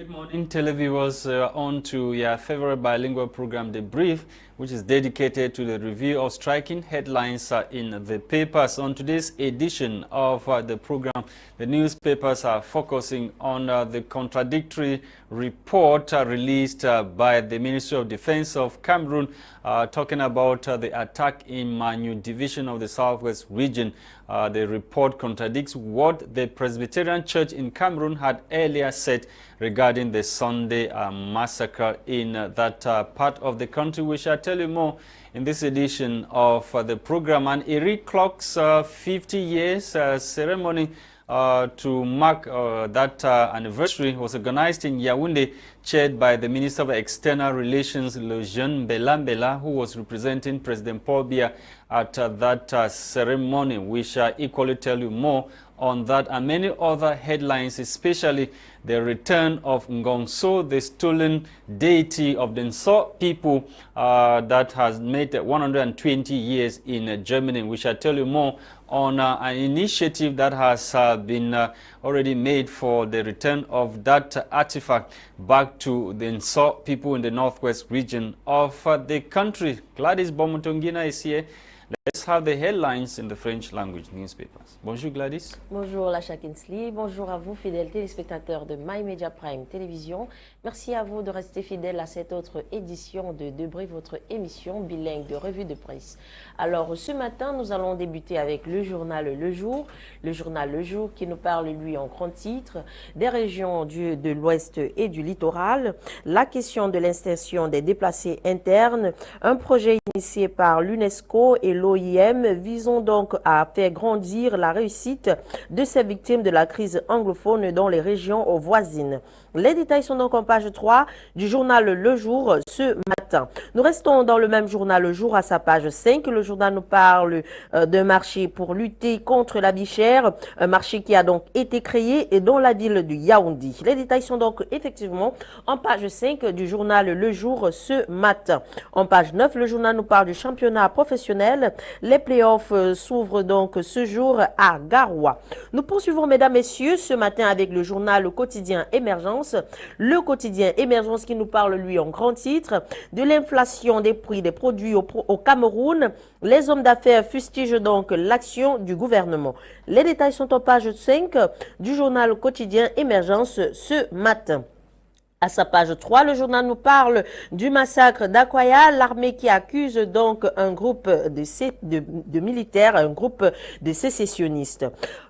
Good morning, televiewers. On to your favorite bilingual program, The Brief, which is dedicated to the review of striking headlines in the papers. On today's edition of the program, the newspapers are focusing on the contradictory report released by the Ministry of Defense of Cameroon, talking about the attack in Manu division of the Southwest region. The report contradicts what the Presbyterian Church in Cameroon had earlier said regarding the Sunday massacre in that part of the country. We shall tell you more in this edition of the program. And it clocks 50 years ceremony to mark that anniversary was organized in Yaoundé, chaired by the Minister of External Relations, Lejeune Belambela, who was representing President Paul Biya at that ceremony. We shall equally tell you more on that and many other headlines, especially the return of Ngongso, the stolen deity of the Nso people that has made 120 years in Germany. We shall tell you more on an initiative that has been already made for the return of that artifact back to the Nso people in the northwest region of the country. Gwladys Bomotonguina is here. Let's have the headlines in the French language newspapers. Bonjour Gwladys. Bonjour Lasha. Bonjour à vous fidèles téléspectateurs de MyMedia Prime Télévision. Merci à vous de rester fidèles à cette autre édition de Debrief, votre émission bilingue de revue de presse. Alors ce matin, nous allons débuter avec le journal Le Jour. Le journal Le Jour qui nous parle, lui, en grand titre, des régions de l'Ouest et du littoral, la question de l'insertion des déplacés internes, un projet initié par l'UNESCO et l'OIM visant donc à faire grandir la réussite de ces victimes de la crise anglophone dans les régions voisines. Les détails sont donc en page 3 du journal Le Jour ce matin. Nous restons dans le même journal Le Jour à sa page 5. Le journal nous parle d'un marché pour lutter contre la vie chère, un marché qui a donc été créé dans la ville du Yaoundé. Les détails sont donc effectivement en page 5 du journal Le Jour ce matin. En page 9, le journal nous parle du championnat professionnel. Les playoffs s'ouvrent donc ce jour à Garoua. Nous poursuivons, mesdames, messieurs, ce matin avec le journal Le Quotidien Émergence. Le Quotidien Émergence qui nous parle, lui, en grand titre, de l'inflation des prix des produits au Cameroun. Les hommes d'affaires fustigent donc l'action du gouvernement. Les détails sont en page 5 du journal Quotidien Émergence ce matin. À sa page 3, le journal nous parle du massacre d'Akwaya, l'armée qui accuse donc un groupe de militaires, un groupe de sécessionnistes.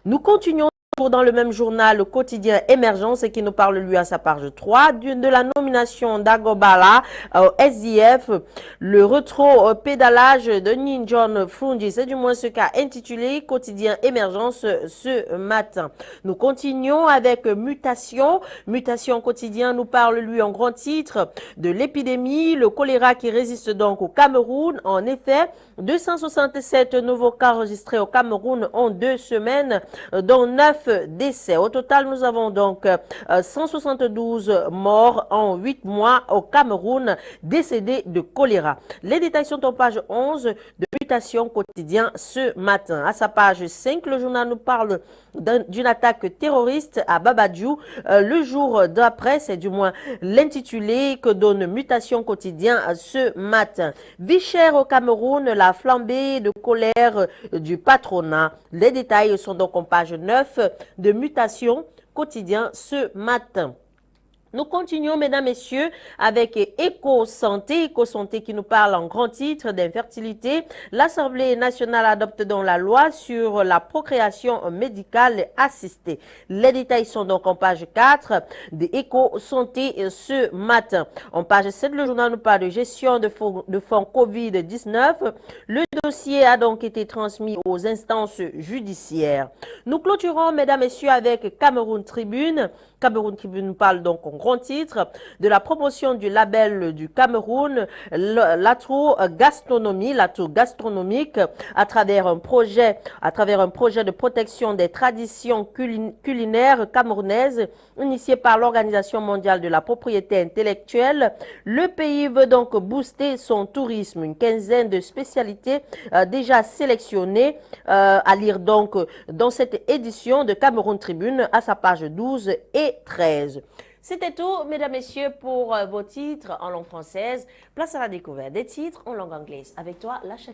Nous continuons dans le même journal, le quotidien Émergence, qui nous parle, lui, à sa page 3, de la nomination d'Agobala au SDF, le rétro-pédalage de Ninjon Fundi. C'est du moins ce qu'a intitulé Quotidien Émergence ce matin. Nous continuons avec Mutation. Mutation quotidien nous parle, lui, en grand titre, de l'épidémie, le choléra qui résiste donc au Cameroun. En effet, 267 nouveaux cas enregistrés au Cameroun en 2 semaines, dont 9 décès. Au total, nous avons donc 172 morts en 8 mois au Cameroun décédés de choléra. Les détails sont en page 11 de Mutation quotidien ce matin. À sa page 5, le journal nous parle d'une attaque terroriste à Babadjou. Le jour d'après, c'est du moins l'intitulé que donne Mutation quotidien ce matin. Vie chère au Cameroun, la flambée de colère du patronat. Les détails sont donc en page 9 de Mutation quotidien ce matin. Nous continuons, mesdames, messieurs, avec Éco-Santé. Éco-Santé qui nous parle en grand titre d'infertilité. L'Assemblée nationale adopte donc la loi sur la procréation médicale assistée. Les détails sont donc en page 4 de Éco-Santé ce matin. En page 7, le journal nous parle de gestion de fonds Covid-19. Le dossier a donc été transmis aux instances judiciaires. Nous clôturons, mesdames, messieurs, avec Cameroun Tribune. Cameroun Tribune nous parle donc en grand titre de la promotion du label du Cameroun, l'atout gastronomique à travers un projet de protection des traditions culinaires camerounaises initié par l'Organisation mondiale de la propriété intellectuelle. Le pays veut donc booster son tourisme. Une quinzaine de spécialités déjà sélectionnées à lire donc dans cette édition de Cameroun Tribune à sa page 12 et 13. C'était tout, mesdames, messieurs, pour vos titres en langue française. Place à la découverte des titres en langue anglaise. Avec toi, Lasha.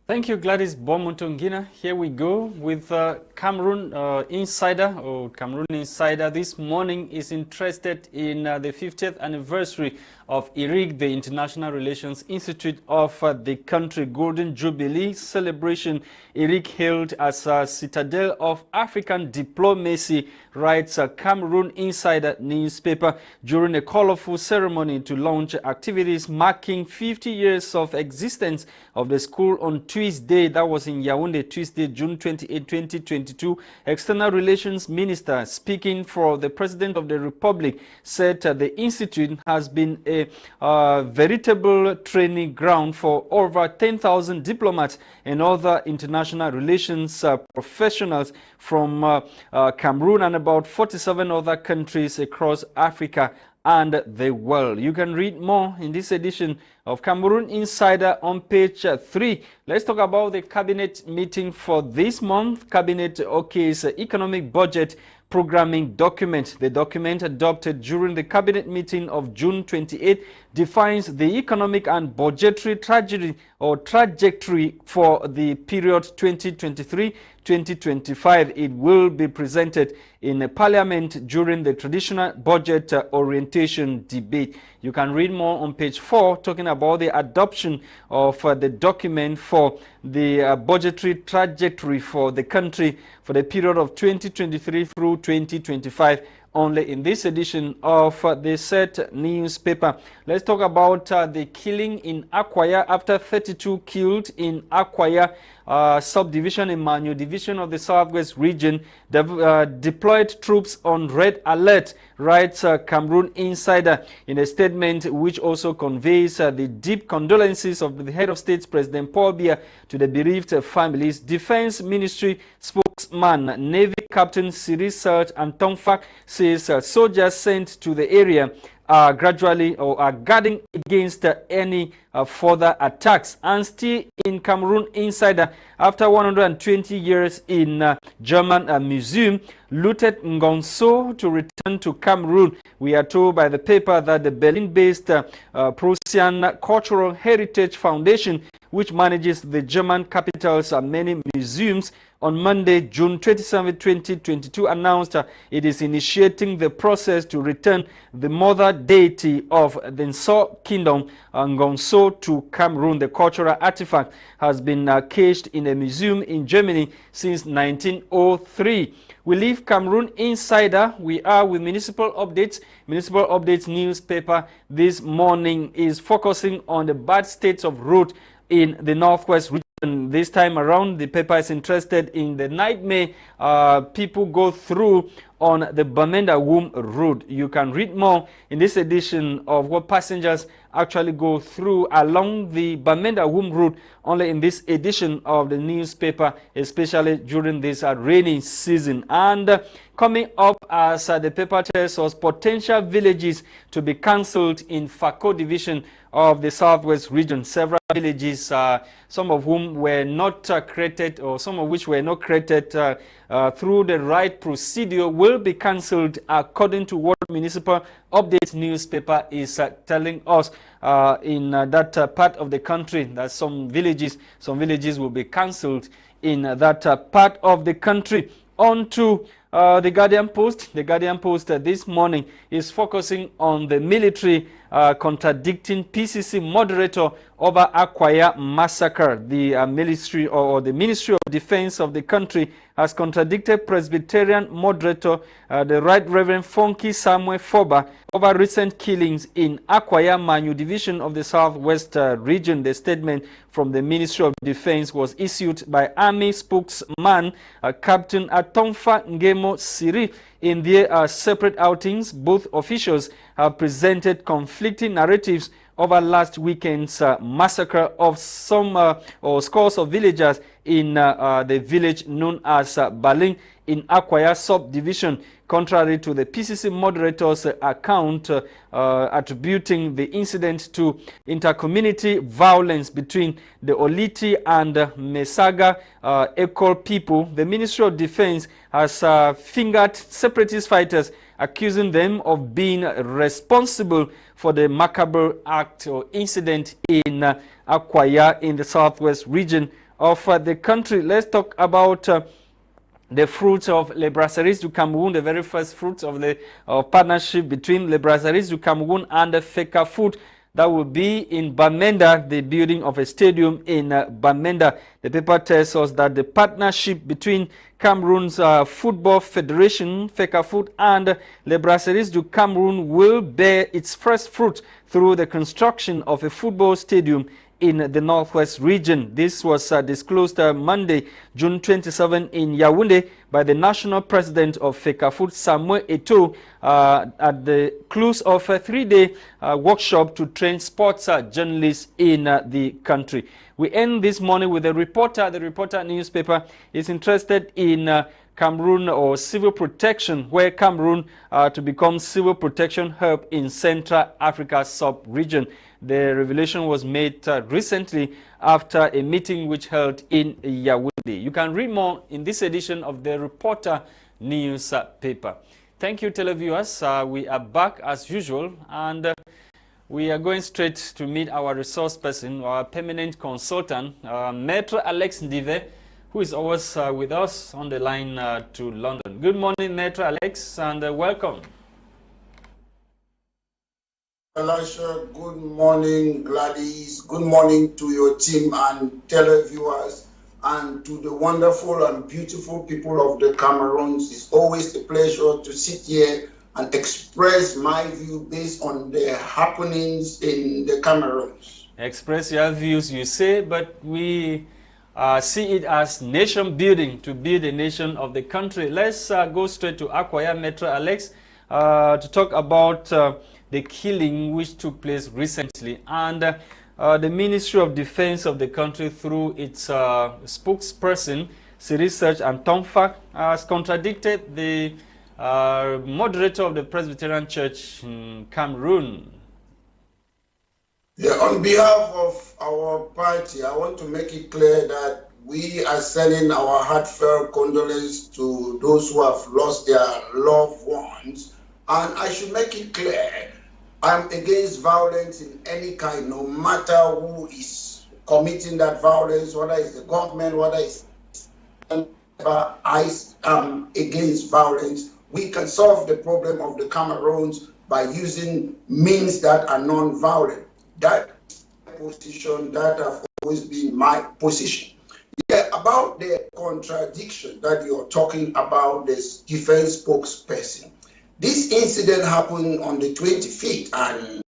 Thank you, Gwladys. Bomotonguina. Here we go with Cameroon Insider, or Cameroon Insider. This morning is interested in the 50th anniversary of IRIG, the International Relations Institute of the country. Golden Jubilee celebration. IRIG held as a citadel of African diplomacy, writes a Cameroon Insider newspaper, during a colorful ceremony to launch activities marking 50 years of existence of the school on Tuesday. That was in Yaoundé, Tuesday, June 28, 2022. External Relations Minister, speaking for the President of the Republic, said the institute has been a veritable training ground for over 10,000 diplomats and other international relations professionals from Cameroon and about 47 other countries across Africa and the world. You can read more in this edition of Cameroon Insider on page 3. Let's talk about the cabinet meeting for this month. Cabinet OK's economic budget programming document. The document adopted during the cabinet meeting of June 28 defines the economic and budgetary trajectory for the period 2023-2025. It will be presented in Parliament during the traditional budget orientation debate. You can read more on page 4, talking about the adoption of the document for the budgetary trajectory for the country for the period of 2023 through 2025. Only in this edition of the Set newspaper. Let's talk about the killing in Akwaya. After 32 killed in Akwaya subdivision in Manu division of the Southwest region, deployed troops on red alert, writes Cameroon Insider in a statement which also conveys the deep condolences of the head of state, President Paul Biya, to the bereaved families. Defense Ministry spokesman, Navy Captain Siri Serge Antonfak, says soldiers sent to the area are gradually or are guarding against any further attacks. And still in Cameroon Insider, after 120 years in German museum, looted Ngonso to return to Cameroon. We are told by the paper that the Berlin-based Prussian Cultural Heritage Foundation, which manages the German capital's many museums, on Monday, June 27, 2022, announced it is initiating the process to return the mother deity of the Nso Kingdom, Ngonso, to Cameroon. The cultural artifact has been caged in a museum in Germany since 1903. We leave Cameroon Insider. We are with Municipal Updates. Municipal Updates newspaper this morning is focusing on the bad states of road in the Northwest region. This time around, the paper is interested in the nightmare people go through on the Bamenda-Wum road. You can read more in this edition of what passengers actually go through along the Bamenda-Wum road, only in this edition of the newspaper, especially during this rainy season. And coming up, as the paper tells us, potential villages to be cancelled in Fako division of the Southwest region. Several villages, some of whom were not created, or some of which were not created through the right procedure, will be cancelled, according to what Municipal Updates newspaper is telling us in that part of the country, that some villages will be cancelled in that part of the country. On to the Guardian Post. The Guardian Post this morning is focusing on the military contradicting PCC moderator over Akwaya massacre. The Ministry of Defense of the country has contradicted Presbyterian moderator, the Right Reverend Funky Samuel Foba, over recent killings in Akwaya Manu division of the Southwest region. The statement from the Ministry of Defense was issued by Army spokesman Captain Atonfa Ngemo Siri. In their separate outings, both officials have presented conflicting narratives over last weekend's massacre of some or scores of villagers in the village known as Baling in Akwaya subdivision, contrary to the PCC moderator's account attributing the incident to intercommunity violence between the Oliti and Mesaga Ekol people. The Ministry of Defense has fingered separatist fighters accusing them of being responsible for the macabre act or incident in Akwaya in the southwest region of the country. Let's talk about the fruits of Le Brasseries du Cameroun, the very first fruits of the partnership between Le Brasseries du Cameroun and the Feka Food. That will be in Bamenda, the building of a stadium in Bamenda. The paper tells us that the partnership between Cameroon's Football Federation, Feka Food, and Le Brasseries du Cameroun will bear its first fruit through the construction of a football stadium in the northwest region. This was disclosed Monday, June 27 in Yaoundé by the national president of Feka Food, Samuel Eto'o, at the close of a 3-day workshop to train sports journalists in the country. We end this morning with a reporter. The Reporter newspaper is interested in Cameroon or civil protection, where Cameroon to become civil protection hub in Central Africa sub-region. The revelation was made recently after a meeting which held in Yaoundé. You can read more in this edition of the Reporter newspaper. Thank you, televiewers. We are back as usual, and we are going straight to meet our resource person, our permanent consultant, Maitre Alex Ndive, who is always with us on the line to London. Good morning, Maitre Alex, and welcome. Lasha, good morning, Gwladys. Good morning to your team and televiewers, and to the wonderful and beautiful people of the Cameroons. It's always a pleasure to sit here and express my view based on the happenings in the Cameroons. Express your views, you say, but we see it as nation building, to build a nation of the country. Let's go straight to Akwaya, Maitre Alex, to talk about the killing which took place recently, and the Ministry of Defense of the country, through its spokesperson, Research and Tomfak, has contradicted the moderator of the Presbyterian Church in Cameroon. Yeah, on behalf of our party, I want to make it clear that we are sending our heartfelt condolences to those who have lost their loved ones. And I should make it clear, I'm against violence in any kind, no matter who is committing that violence, whether it's the government, whether it's... I am against violence. We can solve the problem of the Cameroons by using means that are non-violent. That position, that have always been my position. Yeah, about the contradiction that you're talking about, this defense spokesperson. This incident happened on the 25th, and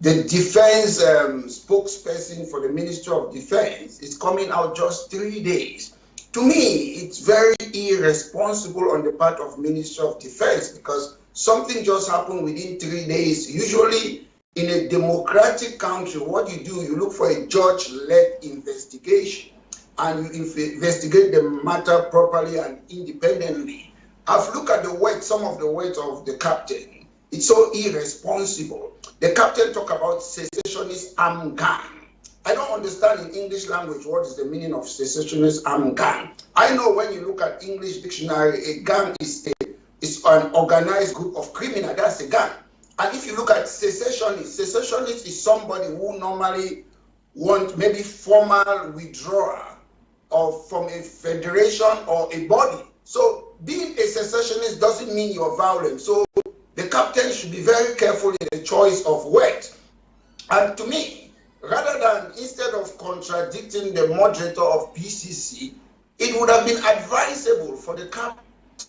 the defense spokesperson for the Ministry of Defense is coming out just 3 days. To me, it's very irresponsible on the part of Ministry of Defense, because something just happened within 3 days. Usually, in a democratic country, what you do, you look for a judge-led investigation, and you investigate the matter properly and independently. I've looked at the words, some of the words of the captain. It's so irresponsible. The captain talked about secessionist armed gang. I don't understand in English language what is the meaning of secessionist armed gang. I know when you look at English dictionary, a gang is an organized group of criminals. That's a gang. And if you look at secessionist is somebody who normally want maybe formal withdrawal from a federation or a body. So being a secessionist doesn't mean you're violent. So the captain should be very careful in the choice of words. And to me, rather than, instead of contradicting the moderator of PCC, it would have been advisable for the captain to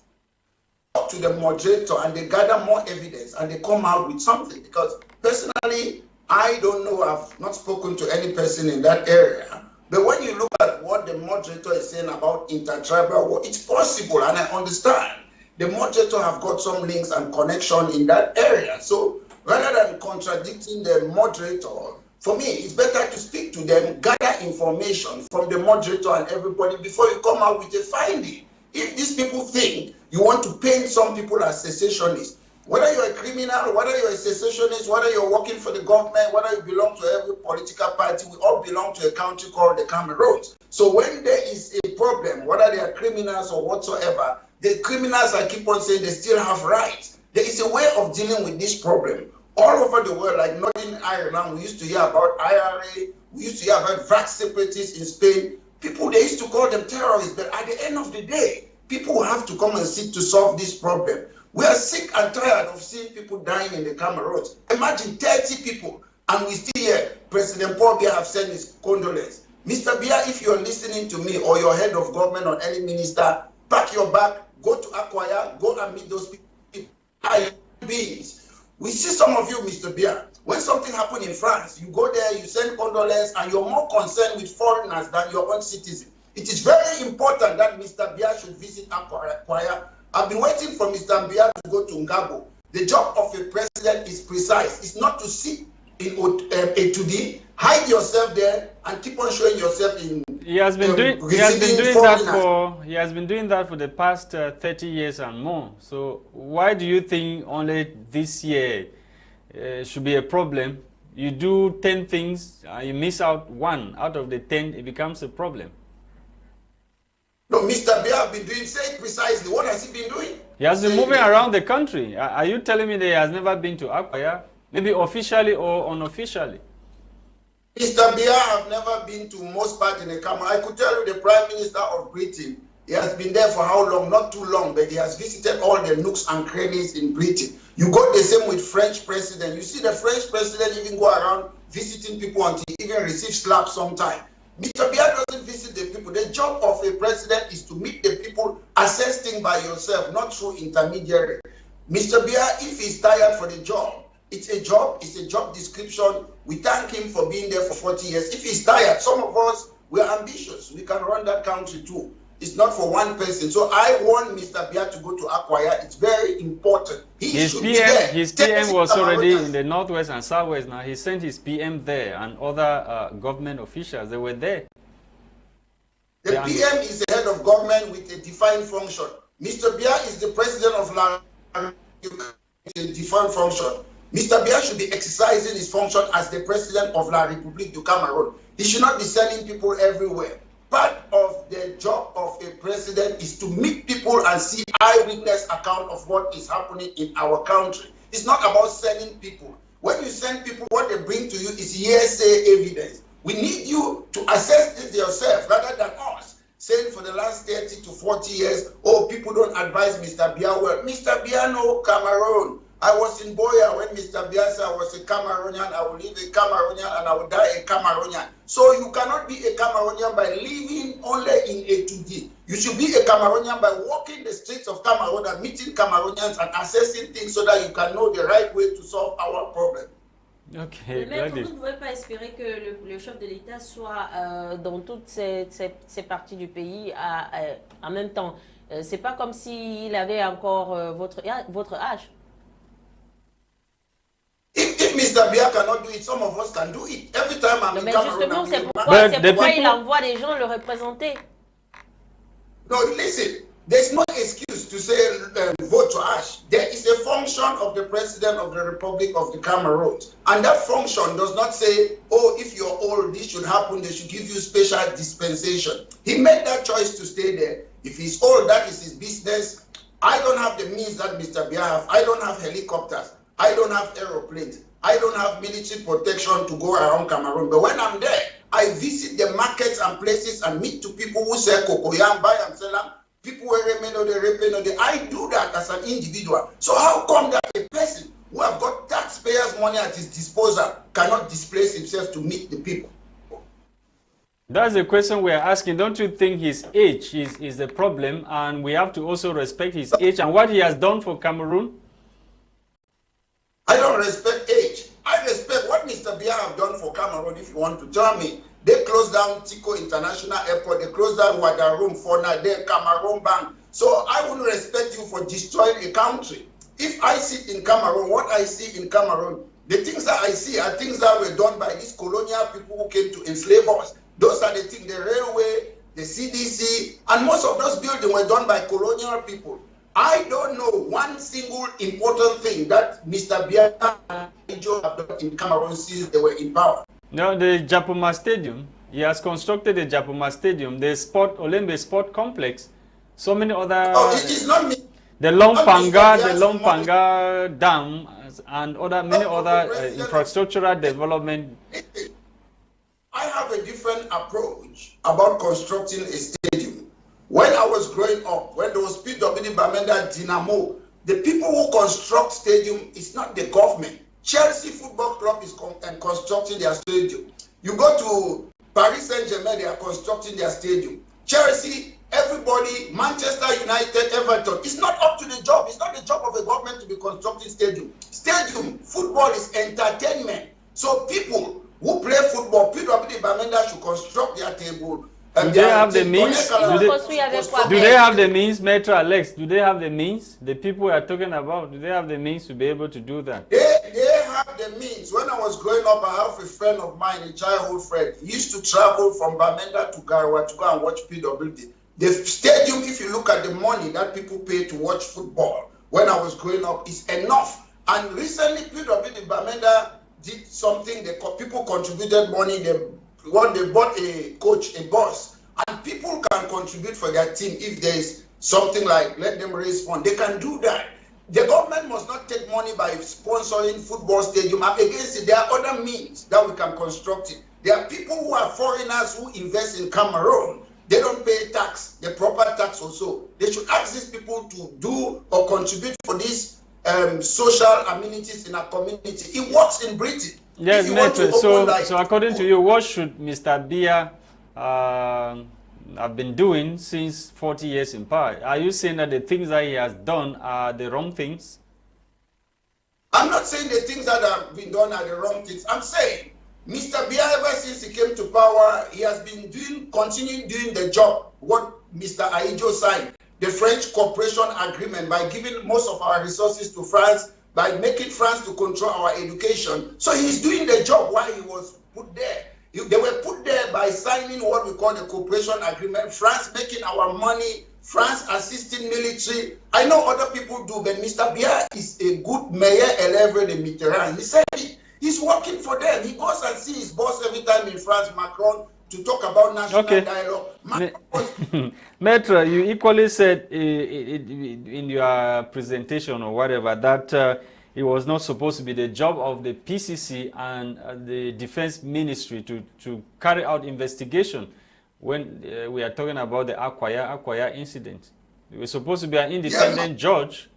talk to the moderator and they gather more evidence and they come out with something. Because personally, I don't know, I've not spoken to any person in that area. But when you look at what the moderator is saying about intertribal war, it's possible, and I understand. The moderator have got some links and connection in that area. So rather than contradicting the moderator, for me, it's better to speak to them, gather information from the moderator and everybody before you come out with a finding. If these people think you want to paint some people as secessionists, whether you're a criminal, whether you're a secessionist, whether you're working for the government, whether you belong to every political party, we all belong to a country called the Cameroons. So when there is a problem, whether they are criminals or whatsoever, the criminals, I keep on saying, they still have rights. There is a way of dealing with this problem. All over the world, like Northern Ireland, we used to hear about IRA, we used to hear about vax separatists in Spain. People, they used to call them terrorists, but at the end of the day, people have to come and seek to solve this problem. We are sick and tired of seeing people dying in the Cameroons. Imagine 30 people, and we still hear President Paul Biya have sent his condolences. Mr. Biya, if you're listening to me or your head of government or any minister, pack your bag, go to Akwaya, go and meet those people. Beings. We see some of you, Mr. Biya, when something happened in France, you go there, you send condolences, and you're more concerned with foreigners than your own citizens. It is very important that Mr. Biya should visit Akwaya. I've been waiting for Mr. Biya to go to Ngabo. The job of a president is precise. It's not to sit in A2D, hide yourself there, and keep on showing yourself in. He has been doing that for the past 30 years and more. So why do you think only this year should be a problem? You do 10 things, you miss out one out of the 10, it becomes a problem. No, Mr. Biya have been doing, say it precisely. What has he been doing? He has been moving around the country. Are you telling me that he has never been to Akwaya? Maybe officially or unofficially? Mr. Biya have never been to most parts in the Cameroon. I could tell you the Prime Minister of Britain, he has been there for how long? Not too long, but he has visited all the nooks and crannies in Britain. You got the same with French president. You see the French president even go around visiting people until he even receives slaps sometime. Mr. Biya doesn't visit the people. The job of a president is to meet the people, assess things by yourself, not through intermediary. Mr. Biya, if he's tired for the job, it's a job description. We thank him for being there for 40 years. If he's tired, some of us, we're ambitious. We can run that country too. It's not for one person. So I want Mr. Biya to go to Akwaya. It's very important. His PM was already in the northwest and southwest now. He sent his PM there and other government officials. They were there. The PM is the head of government with a defined function. Mr. Biya is the president of La with a defined function. Mr. Biya should be exercising his function as the president of La République du Cameroon. He should not be sending people everywhere. Part of the job of a president is to meet people and see eyewitness account of what is happening in our country. It's not about sending people. When you send people, what they bring to you is hearsay evidence. We need you to assess this yourself rather than us saying for the last 30 to 40 years, oh, people don't advise Mr. Biya well. Mr. Biya no Cameroon. I was in Boya when Mr. Biya said I was a Cameroonian, I will live a Cameroonian and I will die a Cameroonian. So you cannot be a Cameroonian by living only in A2D. You should be a Cameroonian by walking the streets of Cameroon and meeting Cameroonians and assessing things so that you can know the right way to solve our problem. Okay, mais vous ne pouvez pas espérer que le chef de l'État soit dans toutes ces parties du pays en même temps. C'est pas comme s'il avait encore votre âge. If Mr. Biya cannot do it, some of us can do it. Every time I'm in Cameroon, justement, c'est pourquoi il envoie des gens le représenter. No, listen, there's no excuse to say vote to Ash. There is a function of the President of the Republic of the Cameroon. And that function does not say, oh, if you're old, this should happen, they should give you special dispensation. He made that choice to stay there. If he's old, that is his business. I don't have the means that Mr. Biya have. I don't have helicopters. I don't have aeroplanes. I don't have military protection to go around Cameroon. But when I'm there, I visit the markets and places and meet to people who sell cocoyam, buy and sell them. People who I do that as an individual. So how come that a person who have got taxpayers' money at his disposal cannot displace himself to meet the people? That's the question we are asking. Don't you think his age is the problem? And we have to also respect his age and what he has done for Cameroon? I don't respect age. I respect what Mr. Biya have done for Cameroon. If you want to tell me, they closed down Tico International Airport, they closed down Wadarum for now, they Cameroon Bank. So I wouldn't respect you for destroying a country. If I sit in Cameroon, what I see in Cameroon, the things that I see are things that were done by these colonial people who came to enslave us. Those are the things, the railway, the CDC, and most of those buildings were done by colonial people. I don't know one single important thing that Mr. Biya have done in Cameroon since they were in power. No, the Japoma Stadium, he has constructed the Japoma Stadium, the Olembe Sport Complex, so many other... Oh, it is not me. The Lompanga Dam and many other infrastructural development. I have a different approach about constructing a stadium. When I was growing up, when there was PWD Bamenda Dynamo, the people who construct stadium is not the government. Chelsea Football Club is constructing their stadium. You go to Paris Saint-Germain, they are constructing their stadium. Chelsea, everybody, Manchester United, Everton. It's not up to the job. It's not the job of the government to be constructing stadium. Stadium, football is entertainment. So people who play football, PWD Bamenda should construct their table. Do they have the means? Do they have the means, Maitre Alex? Do they have the means? The people we are talking about, do they have the means to be able to do that? They have the means. When I was growing up, I have a friend of mine, a childhood friend. He used to travel from Bamenda to Garawa to go and watch PWD. The stadium, if you look at the money that people pay to watch football, when I was growing up, is enough. And recently, PWD Bamenda did something. People contributed money. They bought a coach, a bus, and people can contribute for their team. If there is something like let them raise funds, they can do that. The government must not take money by sponsoring football stadium. I'm against it. There are other means that we can construct it. There are people who are foreigners who invest in Cameroon. They don't pay tax, the proper tax also. They should ask these people to do or contribute for these social amenities in our community. It works in Britain. Yes, Maitre. So according to you, what should Mr. Biya have been doing since 40 years in power? Are you saying that the things that he has done are the wrong things? I'm not saying the things that have been done are the wrong things. I'm saying Mr. Biya, ever since he came to power, he has been continuing doing the job, what Mr. Aijo signed, the French Cooperation Agreement, by giving most of our resources to France, by making France to control our education. So he's doing the job while he was put there. They were put there by signing what we call the Cooperation Agreement, France making our money, France assisting military. I know other people do, but Mr. Biya is a good mayor elève de Mitterrand. He said he's working for them. He goes and sees his boss every time in France, Macron, to talk about national dialogue. Maitre, you equally said in your presentation or whatever that it was not supposed to be the job of the PCC and the Defense Ministry to carry out investigation when we are talking about the Akwaya incident. It was supposed to be an independent judge.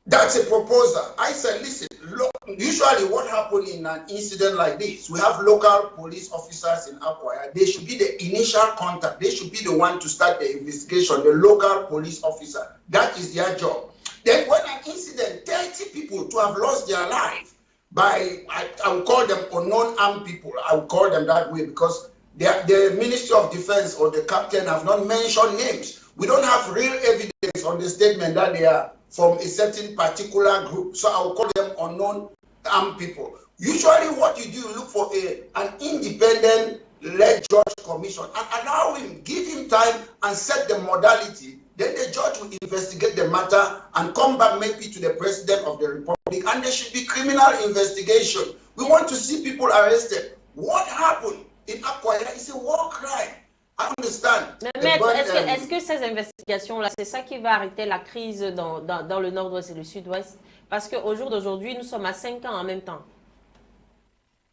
That's a proposal. I said, listen, look, usually what happens in an incident like this, we have local police officers in Akwaya. They should be the initial contact. They should be the one to start the investigation, the local police officer. That is their job. Then when an incident, 30 people to have lost their life by, I will call them unknown armed people. I will call them that way because the Ministry of Defense or the captain have not mentioned names. We don't have real evidence on the statement that they are from a certain particular group. So I will call them unknown armed people. Usually what you do, you look for an independent led judge commission and allow him, give him time and set the modality. Then the judge will investigate the matter and come back maybe to the president of the republic, and there should be criminal investigation. We want to see people arrested. What happened in Akwaya is a war crime. I understand. Mais Maître, est-ce que ces investigations-là, c'est ça qui va arrêter la crise dans le nord-ouest et le sud-ouest? Parce qu'au jour d'aujourd'hui, nous sommes à 5 ans en même temps.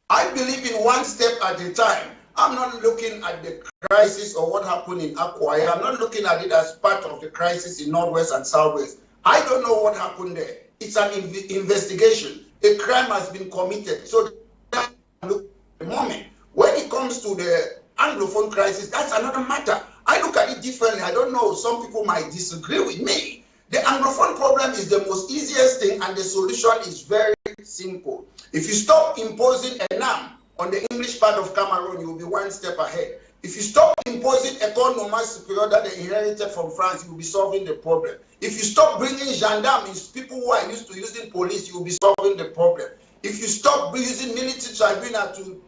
I believe in one step at a time. I'm not looking at the crisis or what happened in Akwaya. I'm not looking at it as part of the crisis in Northwest and Southwest. I don't know what happened there. It's an investigation. A crime has been committed. So at the moment, when it comes to the Anglophone crisis, that's another matter. I look at it differently. I don't know. Some people might disagree with me. The Anglophone problem is the most easiest thing, and the solution is very simple. If you stop imposing a NAM on the English part of Cameroon, you will be one step ahead. If you stop imposing économie supérieure that they inherited from France, you will be solving the problem. If you stop bringing gendarmes, people who are used to using police, you will be solving the problem. If you stop using military tribunal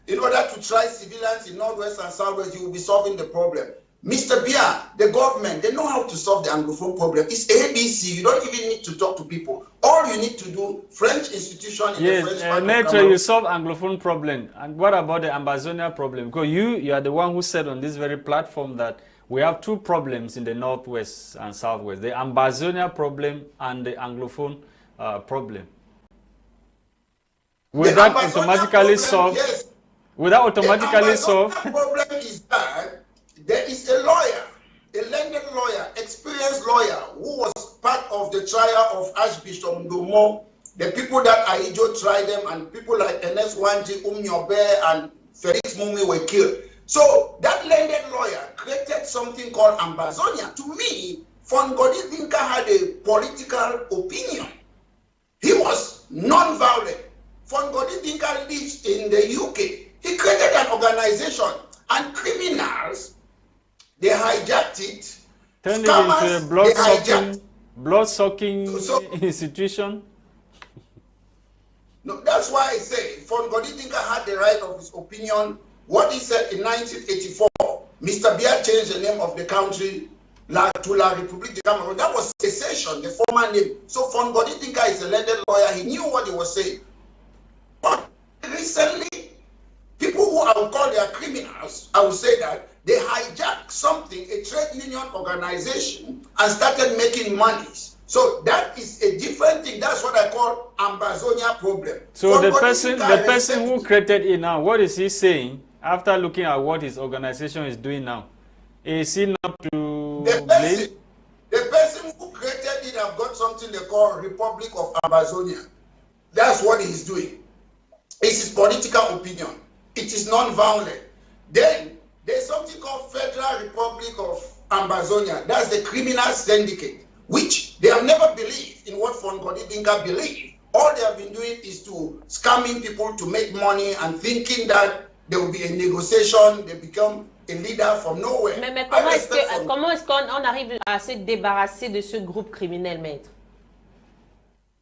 in order to try civilians in Northwest and Southwest, you will be solving the problem. Mr. Biya, the government, they know how to solve the Anglophone problem. It's ABC. You don't even need to talk to people. All you need to do, French institution in the French part of Maitre, you solve Anglophone problem. And what about the Ambazonia problem? Because you are the one who said on this very platform that we have two problems in the Northwest and Southwest, the Ambazonia problem and the Anglophone problem. Will that automatically solve? Yes. Will that automatically solve? The problem is that there is a lawyer, a learned lawyer, experienced lawyer, who was part of the trial of Archbishop Ndomo, the people that Aijo tried them, and people like Enes Wanji, Nyobe, and Felix Mumi were killed. So that learned lawyer created something called Ambazonia. To me, Fongodi Dinka had a political opinion. He was non-violent. Fongodi Dinka lives in the UK. He created an organization, and criminals, they hijacked it. Turned it into a blood-sucking institution. No, that's why I say Fongodi Dinka had the right of his opinion. What he said in 1984, Mr. Biya changed the name of the country to La République du Cameroun. That was secession, the former name. So Fongodi Dinka is a learned lawyer. He knew what he was saying. But recently, people who I would call their criminals, I would say that they hijacked something, a trade union organization, and started making monies. So that is a different thing. That's what I call Ambazonia problem. So the person who created it now, what is he saying after looking at what his organization is doing now? Is he not to blame? The person who created it have got something they call Republic of Ambazonia. That's what he's doing. It's his political opinion. It is non-violent. Then there's something called Federal Republic of Ambazonia. That's the criminal syndicate, which they have never believed in what Fongodi Dinka believe. All they have been doing is to scamming people to make money and thinking that there will be a negotiation, they become a leader from nowhere. Mais comment est-ce qu'on arrive à se débarrasser de ce groupe criminel, maître?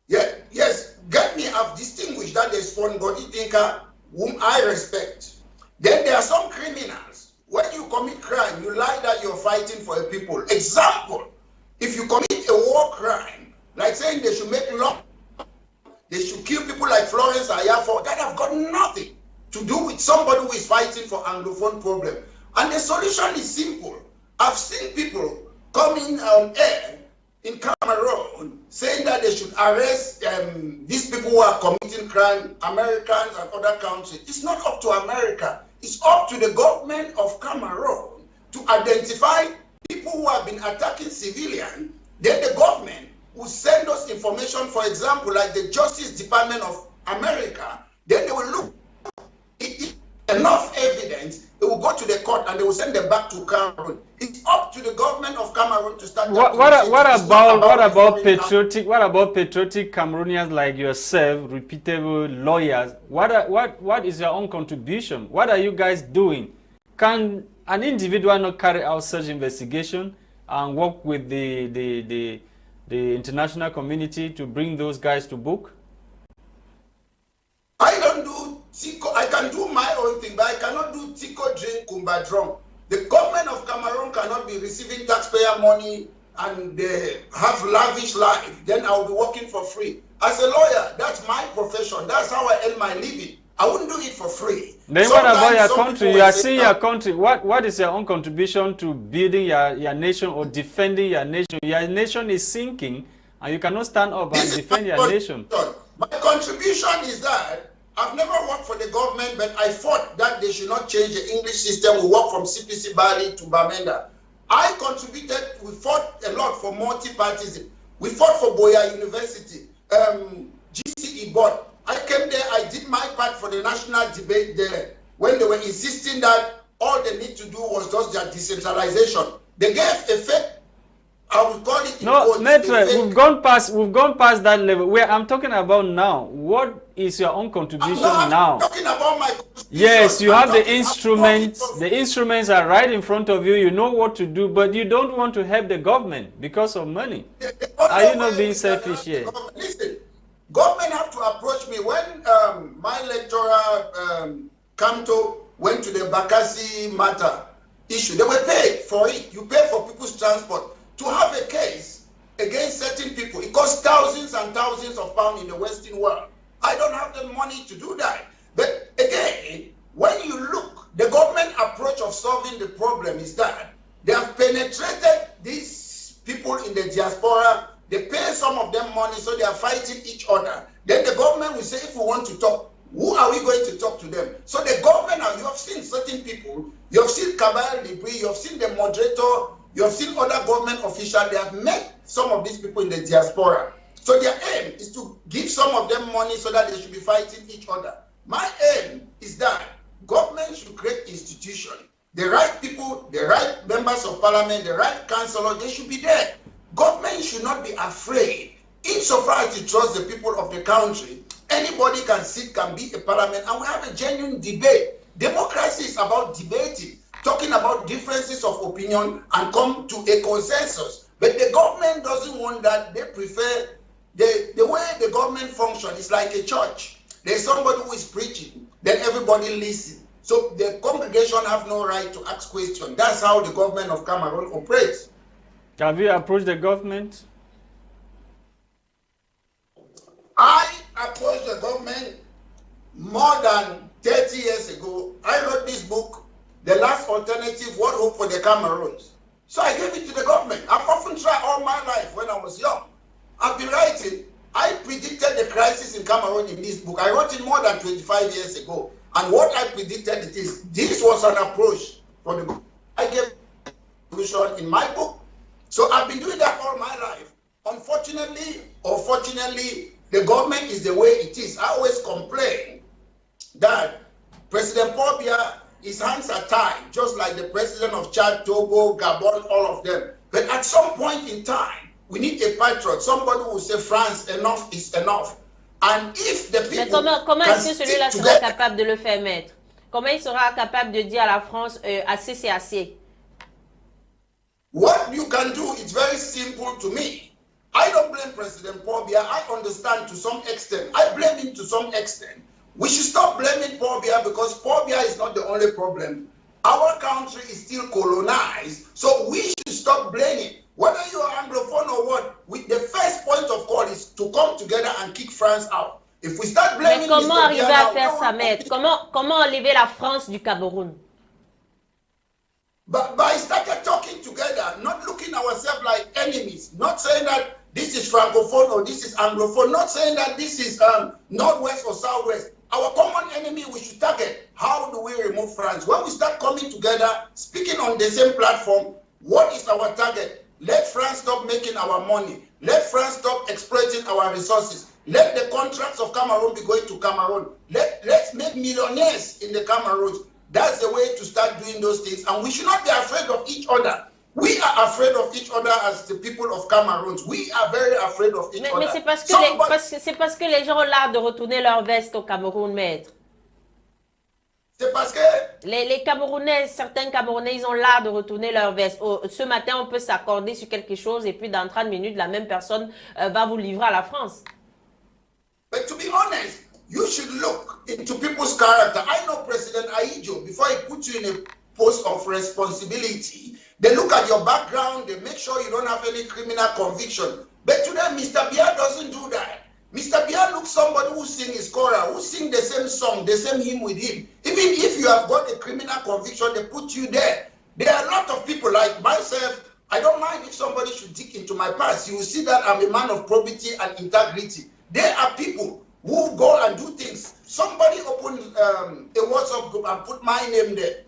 Yes, get me, I've distinguished that there's Fongodi Dinka, whom I respect. Then there are some criminals. When you commit crime, you lie that you're fighting for a people. Example, if you commit a war crime, like saying they should make law, they should kill people like Florence Ayafo, that have got nothing to do with somebody who is fighting for Anglophone problem. And the solution is simple. I've seen people coming on air in Cameroon saying that they should arrest these people who are committing crime, Americans and other countries. It's not up to America. It's up to the government of Cameroon to identify people who have been attacking civilians. Then the government will send us information, for example, like the Justice Department of America. Then they will look at enough evidence. They will go to the court and they will send them back to Cameroon. It's up to the government of Cameroon to start. What about patriotic Cameroonians like yourself, reputable lawyers? What is your own contribution? What are you guys doing? Can an individual not carry out such investigation and work with the international community to bring those guys to book? I don't do Tico. I can do my own thing, but I cannot do Tico drink Kumba drunk. The government of Cameroon cannot be receiving taxpayer money and they have lavish life. Then I'll be working for free. As a lawyer, that's my profession. That's how I earn my living. I wouldn't do it for free. Then what about your country? You are seeing your country. What is your own contribution to building your nation or defending your nation? Your nation is sinking and you cannot stand up and defend your nation. My contribution is that I've never worked for the government, but I fought that they should not change the English system. We work from CPC Bali to Bamenda. I contributed, we fought a lot for multi-partyism. We fought for Boya University, GCE board. I came there, I did my part for the national debate there when they were insisting that all they need to do was just their decentralization. They gave a fake, I would call it. No, Maitre, we've gone past that level. Where I'm talking about now, what is your own contribution now? I'm talking about my contribution. Yes, you have the instruments. The instruments are right in front of you. You know what to do, but you don't want to help the government because of money. Are you not being selfish here? Listen, government have to approach me. When my lecturer, Kanto, went to the Bakassi matter issue, they were paid for it. You pay for people's transport. To have a case against certain people, it costs thousands and thousands of pounds in the Western world. I don't have the money to do that. But again, when you look, the government approach of solving the problem is that They have penetrated these people in the diaspora. They pay some of them money, so they are fighting each other. Then the government will say, if we want to talk, who are we going to talk to them? So the government, you have seen certain people, you have seen Kabal Libri, you have seen the moderator, you have seen other government officials, they have met some of these people in the diaspora. So their aim is to give some of them money so that they should be fighting each other. My aim is that government should create institutions. The right people, the right members of parliament, the right councillors, they should be there. Government should not be afraid. Insofar as you trust the people of the country, anybody can sit, can be a parliament, and we have a genuine debate. Democracy is about debating, talking about differences of opinion and come to a consensus. But the government doesn't want that. They prefer the way the government functions is like a church. There's somebody who is preaching, then everybody listens. So the congregation have no right to ask questions. That's how the government of Cameroon operates. Have you approached the government? I approached the government more than 30 years ago. I wrote this book, The Last Alternative, What Hope for the Cameroons. So I gave it to the government. I've often tried all my life when I was young. I've been writing. I predicted the crisis in Cameroon in this book. I wrote it more than 25 years ago. And what I predicted it is, this was an approach for the government. I gave a solution in my book. So I've been doing that all my life. Unfortunately, or fortunately, the government is the way it is. I always complain that President Paul Biya, his hands are tied, just like the president of Chad, Togo, Gabon, all of them. But at some point in time, we need a patriot, somebody who will say, France, enough is enough. And if the people comment est-ce que celui-là sera capable de le faire, Maître? Comment il sera capable de dire à la France, assez c'est assez? What you can do is very simple to me. I don't blame President Paul Biya. I understand to some extent. I blame him to some extent. We should stop blaming Paul Biya because Paul Biya is not the only problem. Our country is still colonized, so we should stop blaming. Whether you are Anglophone or what, the first point of call is to come together and kick France out. If we start blaming, mais comment arriver à faire ça, Maître? Comment enlever la France du Cameroun? But by starting talking together, not looking ourselves like enemies, not saying that this is Francophone or this is Anglophone, not saying that this is Northwest or Southwest. Our common enemy we should target. How do we remove France? When we start coming together, speaking on the same platform, what is our target? Let France stop making our money. Let France stop exploiting our resources. Let the contracts of Cameroon be going to Cameroon. Let's make millionaires in the Cameroons. That's the way to start doing those things. And we should not be afraid of each other. We are afraid of each other as the people of Cameroon. We are very afraid of each other. Mais c'est parce que les gens ont l'art de retourner leur veste au Cameroun, Maître. C'est parce que les Camerounais, certains Camerounais, ils ont l'art de retourner leur veste. Ce matin, on peut s'accorder sur quelque chose et puis dans 30 minutes, la même personne va vous livrer à la France. But to be honest, you should look into people's character. I know President Aidjo, before he puts you in a post of responsibility, they look at your background, they make sure you don't have any criminal conviction. But today, Mr. Biya doesn't do that. Mr. Biya looks somebody who sing his choral, who sing the same song, the same hymn with him. Even if you have got a criminal conviction, they put you there. There are a lot of people like myself. I don't mind if somebody should dig into my past. You will see that I'm a man of probity and integrity. There are people who go and do things. Somebody opened a WhatsApp group and put my name there.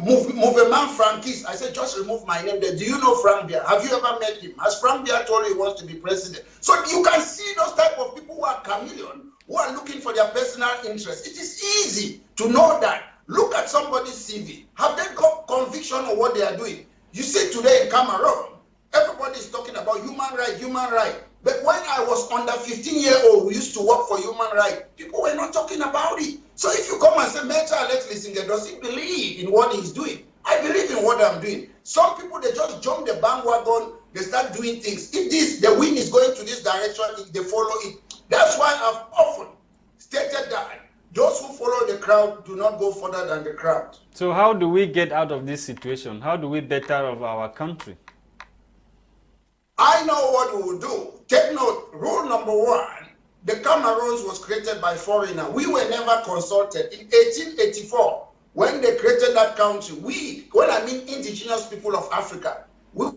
Movement Frankis. I said, just remove my name there. Do you know Frank Biya? Have you ever met him? Has Frank Biya told you he wants to be president? So you can see those type of people who are chameleon, who are looking for their personal interest. It is easy to know that. Look at somebody's CV. Have they got conviction of what they are doing? You see today in Cameroon, everybody is talking about human rights, human rights. But when I was under 15-year-old, we used to work for human rights. People were not talking about it. So if you come and say, Maitre Alex Lisinga, does he believe in what he's doing? I believe in what I'm doing. Some people, they just jump the bandwagon, they start doing things. If the wind is going to this direction, they follow it. That's why I've often stated that those who follow the crowd do not go further than the crowd. So how do we get out of this situation? How do we better of our country? I know what we will do. Take note, rule number 1, the Cameroons was created by foreigners. We were never consulted. In 1884, when they created that country, when I mean indigenous people of Africa, we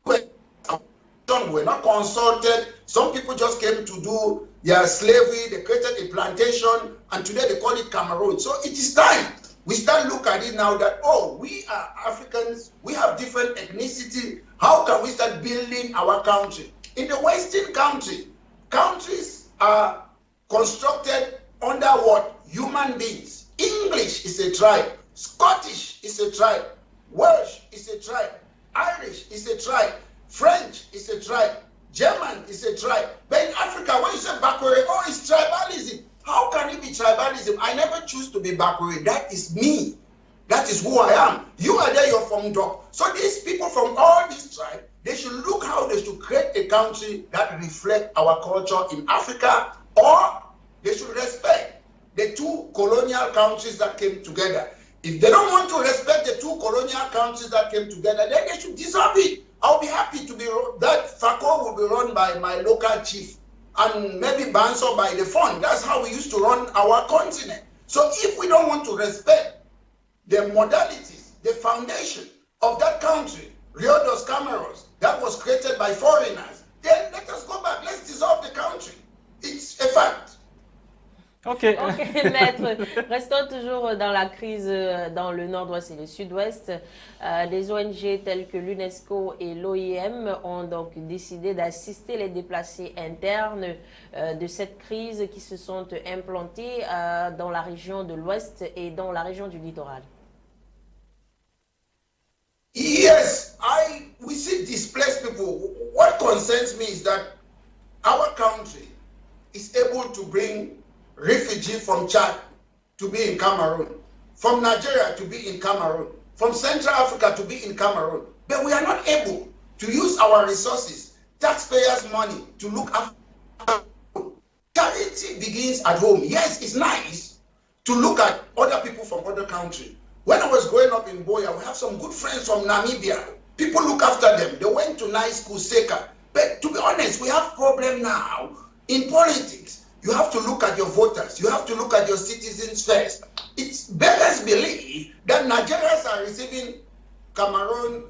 were not consulted. Some people just came to do their slavery. They created a plantation, and today they call it Cameroon. So it is time we start look at it now that, oh, we are Africans, we have different ethnicity. How can we start building our country? In the Western countries are constructed under what? Human beings. English is a tribe. Scottish is a tribe. Welsh is a tribe. Irish is a tribe. French is a tribe. German is a tribe. But in Africa, when you say Bakure, oh, it's tribalism. How can it be tribalism? I never choose to be Bakure. That is me. That is who I am. You are there, you're from Dok. So these people from all these tribes, they should look how they should create a country that reflects our culture in Africa, or they should respect the two colonial countries that came together. If they don't want to respect the two colonial countries that came together, then they should dissolve it. I'll be happy to be, that FACO will be run by my local chief, and maybe Banso by the fund. That's how we used to run our continent. So if we don't want to respect the modalities, the foundation of that country, Rio dos Cameros, that was created by foreigners, then let us go back. Let's dissolve the country. It's a fact. Ok, Maître, restons toujours dans la crise dans le nord-ouest et le sud-ouest. Les ONG telles que l'UNESCO et l'OIM ont donc décidé d'assister les déplacés internes de cette crise qui se sont implantés dans la région de l'ouest et dans la région du littoral. Yes, we see displaced people. What concerns me is that our country is able to bring refugees from Chad to be in Cameroon, from Nigeria to be in Cameroon, from Central Africa to be in Cameroon. But we are not able to use our resources, taxpayers' money, to look after. Charity begins at home. Yes, it's nice to look at other people from other countries. When I was growing up in Boya, we have some good friends from Namibia. People look after them. They went to nice school, Seka. But to be honest, we have problem now in politics. You have to look at your voters. You have to look at your citizens first. It's beggars believe that Nigerians are receiving Cameroon,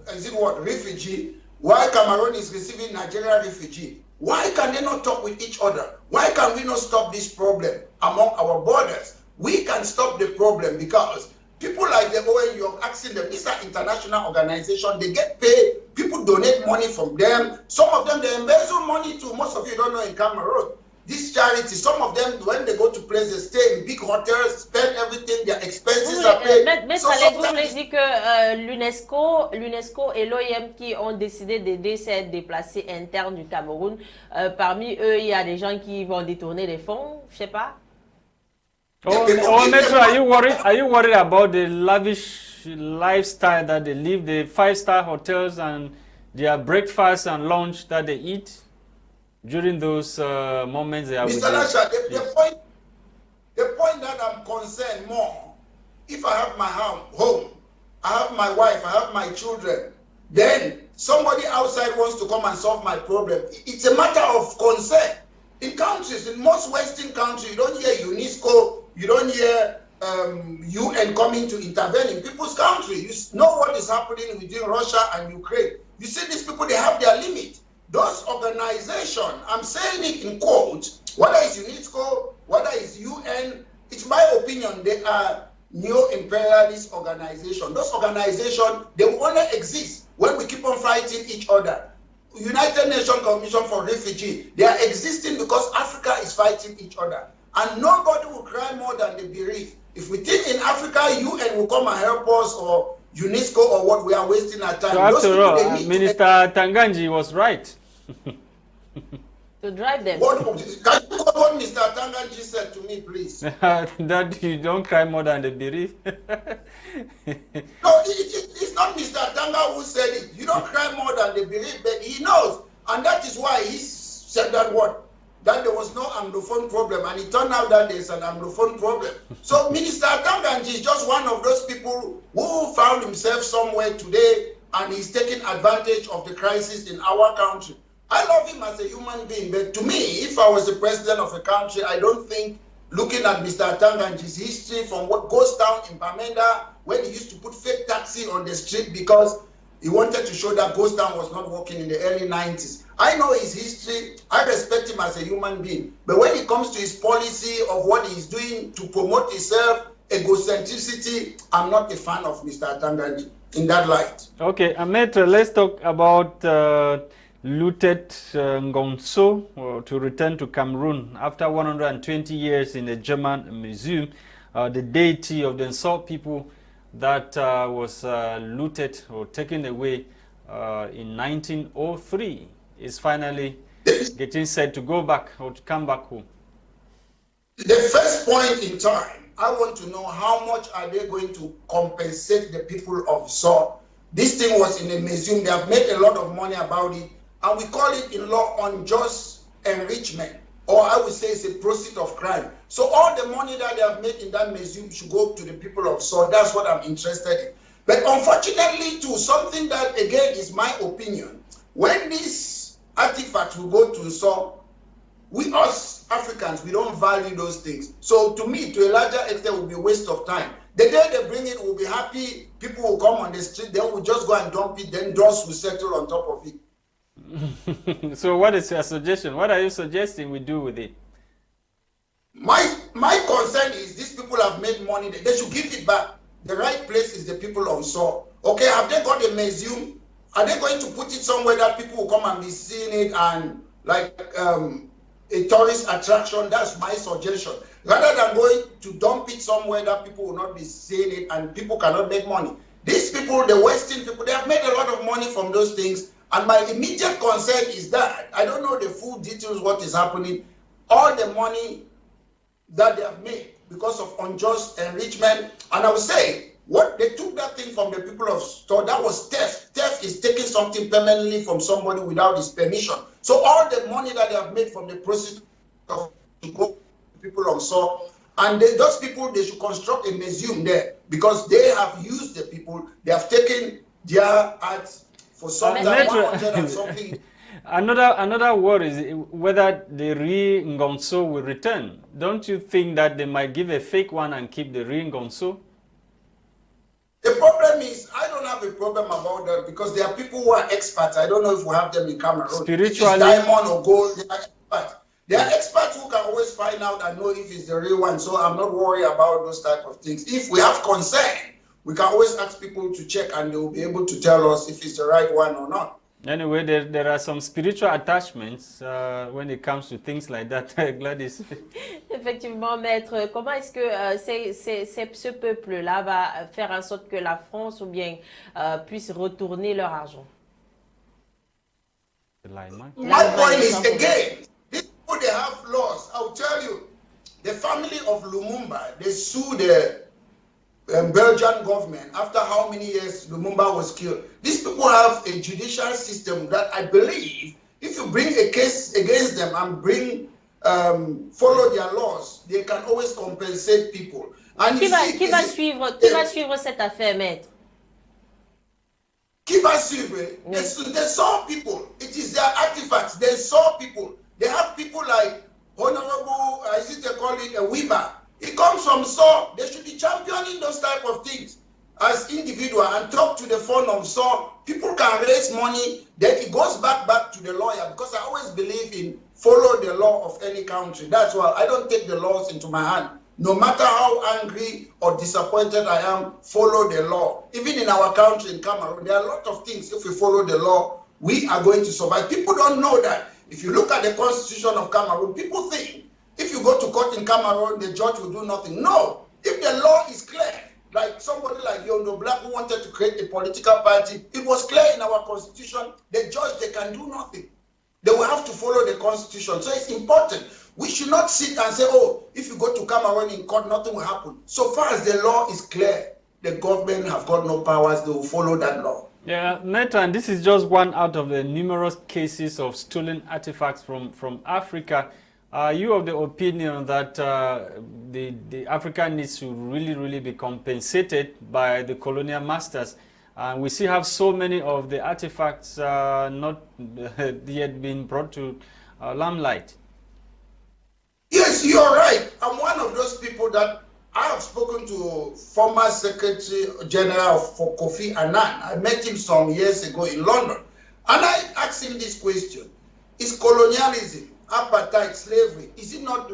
refugee, while Cameroon is receiving Nigerian refugee. Why can they not talk with each other? Why can we not stop this problem among our borders? We can stop the problem because people like the ONU, you're asking them, these are international organizations, they get paid, people donate money from them. Some of them, they embezzle money too. Most of you don't know in Cameroon. This charity, some of them, when they go to places, stay in big hotels, spend everything, their expenses are paid. Maître, vous voulez dire que l'UNESCO et l'OIM qui ont décidé d'aider ces déplacés internes du Cameroun, parmi eux, il y a des gens qui vont détourner les fonds, je sais pas. Oh, Maitre, are you worried about the lavish lifestyle that they live, the 5-star hotels and their breakfast and lunch that they eat during those moments they are with Mr. Lasha, the point that I'm concerned more, if I have my home, I have my wife, I have my children, then somebody outside wants to come and solve my problem. It's a matter of concern. In countries, in most Western countries, you don't hear UNESCO, you don't hear UN coming to intervene in people's country. You know what is happening within Russia and Ukraine. You see these people, they have their limit. Those organizations, I'm saying it in quotes, whether it's UNESCO, whether it's UN, it's my opinion, they are neo-imperialist organizations. Those organizations, they will only exist when we keep on fighting each other. United Nations Commission for Refugees, they are existing because Africa is fighting each other. And nobody will cry more than the bereaved. If we think in Africa, UN will come and help us, or UNESCO, or what, we are wasting our time. So after all, Minister Tamnjong was right. To drive them. Can you quote what Mr. Tamnjong said to me, please? That you don't cry more than the bereaved. No, it's not Mr. Tamnjong who said it. You don't cry more than the bereaved, but he knows. And that is why he said that word. That there was no Anglophone problem, and it turned out that there's an Anglophone problem. So Minister Tamnjong is just one of those people who found himself somewhere today, and he's taking advantage of the crisis in our country. I love him as a human being, but to me, if I was the president of a country, I don't think looking at Mr. Tamnjong's history from what goes down in Bamenda, when he used to put fake taxi on the street because he wanted to show that Ghost Town was not working in the early 90s. I know his history. I respect him as a human being. But when it comes to his policy of what he's doing to promote himself, egocentricity, I'm not a fan of Mr. Tamnjong in that light. Okay, Maitre, let's talk about looted Ngonso to return to Cameroon after 120 years in the German museum. The deity of the Nsor people that was looted or taken away in 1903 is finally getting set to go back or to come back home. The first point in time, I want to know how much are they going to compensate the people of Nsor. This thing was in a museum. They have made a lot of money about it, and we call it in law unjust enrichment, or I would say it's a proceed of crime. So all the money that they have made in that museum should go to the people of Nsor. That's what I'm interested in. But unfortunately, too, something that, again, is my opinion, when these artifacts will go to Nsor, we, us Africans, we don't value those things. So to me, to a larger extent, it will be a waste of time. The day they bring it, we'll be happy. People will come on the street, then we'll just go and dump it, then dust will settle on top of it. So what is your suggestion? What are you suggesting we do with it? My concern is these people have made money. They should give it back. The right place is the people of Nsor. Okay, have they got a museum? Are they going to put it somewhere that people will come and be seeing it and like a tourist attraction? That's my suggestion. Rather than going to dump it somewhere that people will not be seeing it and people cannot make money. These people, the Western people, they have made a lot of money from those things. And my immediate concern is that, I don't know the full details what is happening, all the money that they have made because of unjust enrichment. And I would say, what they took that thing from the people of Nsor, that was theft. Theft is taking something permanently from somebody without his permission. So all the money that they have made from the process of people of Nsor, and those people, they should construct a museum there because they have used the people, they have taken their arts for something, 100 and something. Another worry is whether the real Ngonso will return. Don't you think that they might give a fake one and keep the real Ngonso? The problem is, I don't have a problem about that because there are people who are experts. I don't know if we have them in Cameroon. Spiritually, diamond or gold, they are experts. They are experts who can always find out and know if it's the real one. So I'm not worried about those type of things. If we have concern, we can always ask people to check and they will be able to tell us if it's the right one or not. Anyway, there are some spiritual attachments when it comes to things like that, Gwladys. Effectivement, Maître, comment est-ce que ce peuple-là va faire en sorte que la France ou bien puisse retourner leur argent? My point is, again, these people, they have laws. I'll tell you, the family of Lumumba, they sued the Belgian government after how many years Lumumba was killed. These people have a judicial system that I believe if you bring a case against them and follow their laws, they can always compensate people. And qui va suivre cette affaire, Maître? Qui va suivre? They saw people. It is their artifacts. They saw people. They have people like Honorable, I think they call it a Weaver. It comes from Nsor. They should be championing those type of things as individual and talk to the fund of Nsor. People can raise money, then it goes back to the lawyer because I always believe in follow the law of any country. That's why I don't take the laws into my hand. No matter how angry or disappointed I am, follow the law. Even in our country, in Cameroon, there are a lot of things. If we follow the law, we are going to survive. People don't know that. If you look at the constitution of Cameroon, people think if you go to court in Cameroon, the judge will do nothing. No. If the law is clear, like somebody like Yondo Black who wanted to create a political party, it was clear in our constitution, the judge, they can do nothing. They will have to follow the constitution. So it's important. We should not sit and say, oh, if you go to Cameroon in court, nothing will happen. So far as the law is clear, the government have got no powers. They will follow that law. Yeah, Maitre, and this is just one out of the numerous cases of stolen artifacts from Africa. Are you of the opinion that the Africa needs to really be compensated by the colonial masters? We still have so many of the artifacts not yet being brought to limelight. Yes, you're right. I'm one of those people that I have spoken to former Secretary General for Kofi Annan. I met him some years ago in London. And I asked him this question. Is colonialism, apartheid, slavery, is it not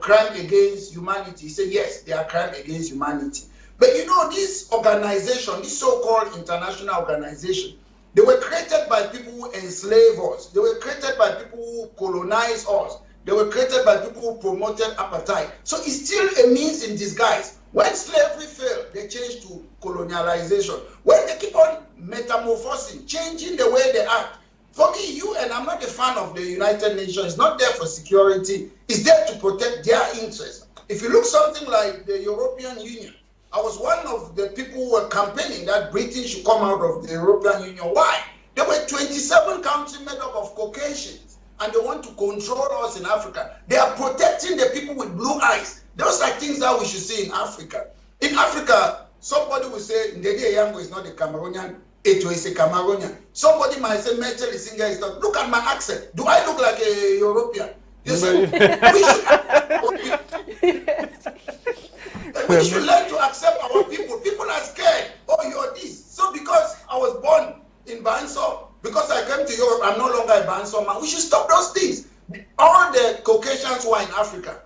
crime against humanity? He said, yes, they are crime against humanity. But you know, this organization, this so-called international organization, they were created by people who enslave us. They were created by people who colonize us. They were created by people who promoted apartheid. So it's still a means in disguise. When slavery failed, they changed to colonialization. When they keep on metamorphosing, changing the way they act. For me, and I'm not a fan of the United Nations. It's not there for security. It's there to protect their interests. If you look something like the European Union, I was one of the people who were campaigning that Britain should come out of the European Union. Why? There were 27 countries made up of Caucasians, and they want to control us in Africa. They are protecting the people with blue eyes. Those are things that we should see in Africa. In Africa, somebody will say, Ndede Yango is not a Cameroonian, Eto is a Cameroonian. Somebody might say, Maitre Lisinga is not. Look at my accent. Do I look like a European? You see, we should learn to accept our people. People are scared. Oh, you're this. So because I was born in Banso, because I came to Europe, I'm no longer a Banso man. We should stop those things. All the Caucasians who are in Africa,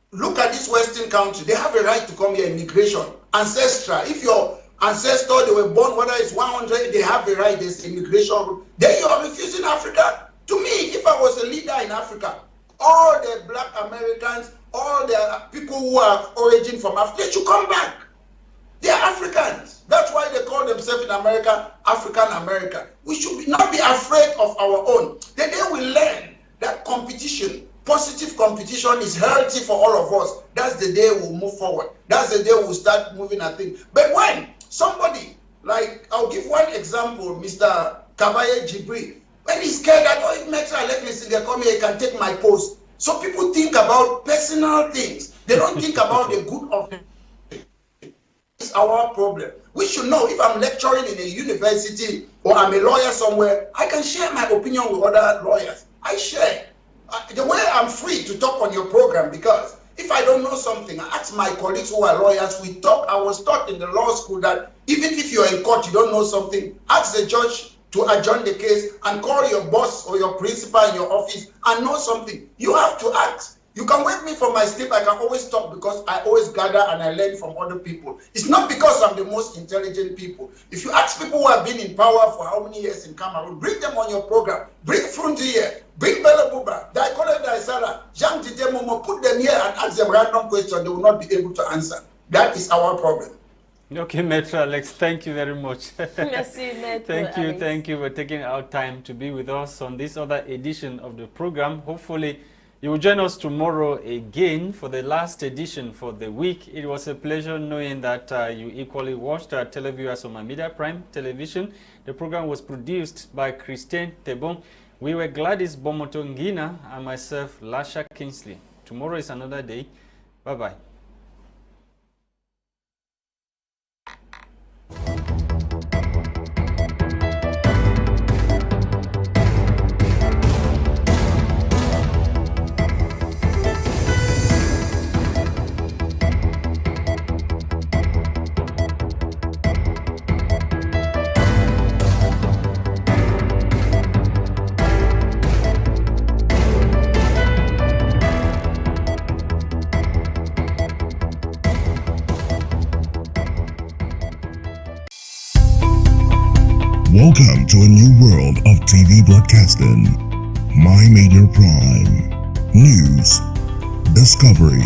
look at this Western country. They have a right to come here, immigration, ancestral. If your ancestor, they were born, whether it's 100, they have a right, there's immigration. Then you are refusing Africa? To me, if I was a leader in Africa, all the black Americans, all the people who are origin from Africa, they should come back. They are Africans. That's why they call themselves in America, African American. We should not be afraid of our own. The day we learn that competition, positive competition is healthy for all of us, that's the day we'll move forward. That's the day we'll start moving at things. But when somebody, like, I'll give one example, Mr. Kabaye Jibri, when he's scared that, oh, Maitre, let me see, they come here, he can take my post. So people think about personal things. They don't think about the good of it. It's our problem. We should know if I'm lecturing in a university or I'm a lawyer somewhere, I can share my opinion with other lawyers. I share. The way I'm free to talk on your program, because if I don't know something, I ask my colleagues who are lawyers, we talk. I was taught in the law school that even if you're in court, you don't know something, ask the judge to adjourn the case and call your boss or your principal in your office and know something. You have to act. You can wake me from my sleep. I can always talk because I always gather and I learn from other people. It's not because I'm the most intelligent people. If you ask people who have been in power for how many years in Cameroon, bring them on your program. Bring Frundi here. Bring Bella Buba, Daikole Daisara, Jean Dide Momo, put them here and ask them random questions they will not be able to answer. That is our problem. Okay, Maitre Alex, thank you very much. Merci, Maitre Thank you for taking our time to be with us on this other edition of the program. Hopefully, you will join us tomorrow again for the last edition for the week. It was a pleasure knowing that you equally watched televiewers on My Media Prime Television. The program was produced by Christain, Tebong. We were Gwladys, Bomotonguina, and myself, Lasha Kingsley. Tomorrow is another day. Bye-bye. Welcome to a new world of TV broadcasting. My Media Prime. News, discovery,